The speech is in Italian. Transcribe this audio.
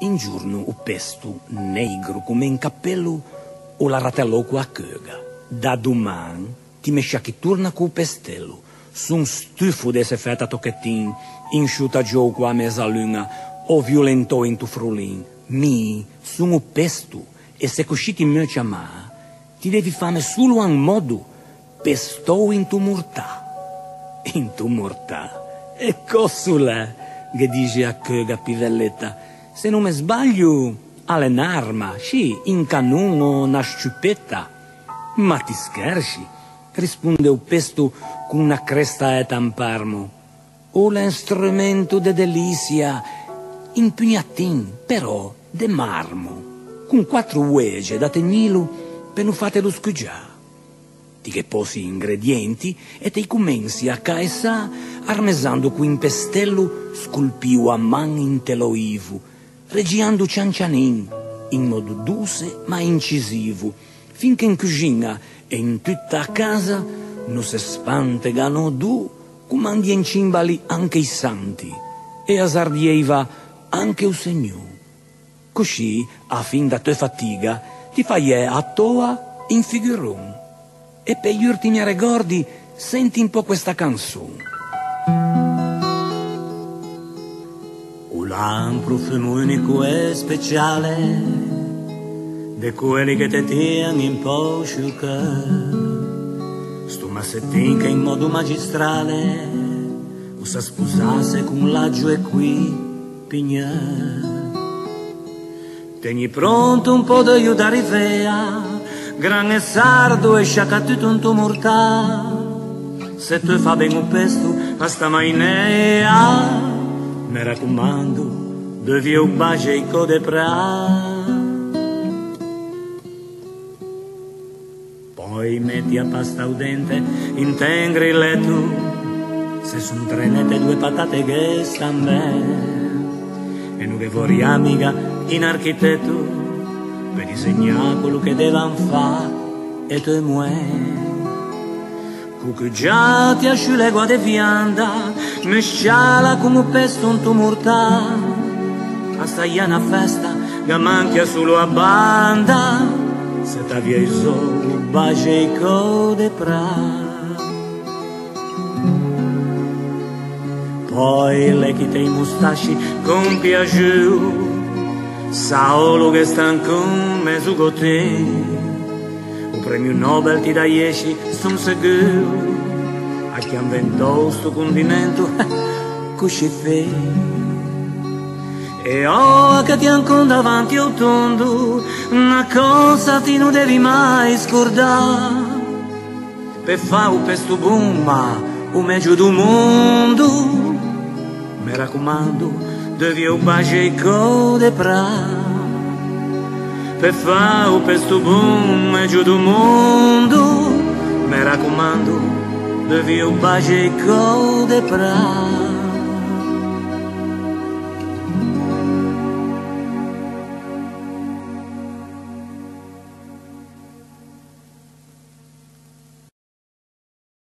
un giorno o pesto negro come in cappello o la ratellò qua a cöga. Da domani ti mescia che torna con pestello. Son stufo d'esse fetta tocchettin, insciuta giù qua a mezzaluna o violentò in tu frulin. Mi sono pesto e se così ti mi chiama, ti devi fare solo un modo, pestò in tu mortà. In tu mortà? E cos'è? Che dice a cöga pivelletta. Se non mi sbaglio, alle un'arma, sì, in canone o una sciupetta. Ma ti scherzi? Risponde il pesto con una cresta e tamparmo. O l'instrumento de delizia, impugnatin, però de marmo, con 4 uege da tegnilo per non fatelo scugiare. Ti che posi ingredienti e te comenzi a caesà armesando qui in pestello sculpio a man in teloivo, regiando ciancianin in modo dolce ma incisivo, finché in cucina e in tutta a casa non si spantegano du, comandi in cimbali anche i santi e asardieva anche il Signore. Così, a fin da tua fatica, ti fai a toa in figuron. E per gli ultimi ricordi senti un po' questa canzone. Un profumo unico e speciale di quelli che ti tieni in posciuca, sto massettin che in modo magistrale usa sposarsi con l'aggio e qui pigna. Tieni pronto un po' di aiutare via, gran e sardo e sciacattuto un tuo mortà. Se tu fa ben un pesto a sta mainea, mi raccomando, devi un bacio e code pra. Poi metti a pasta al dente, integri il letto, se son 3 nette e 2 patate che stan bene, e non che vorrei amica in architetto, per disegnare quello che devan fare e te muovi. Cucù già ti asciule guade vianda, mesciala come pesto un tumortà, hasta ya una festa che manca solo a banda, se t'avvia il solo bacio e code pra. Poi le chite i mustasci con piaciù, Saolo che sta con me su te. Un premio Nobel ti dà 10, son sicuro, a chi inventò sto condimento, così fe. E ora che ti ancora davanti al tondo, una cosa ti non devi mai scordare, per fare un pesto bomba, o meglio del mondo, mi raccomando, devi un bacio e code pra. Per fare un pesto buon e giù del mondo, mi raccomando, devi un bacio e code pra.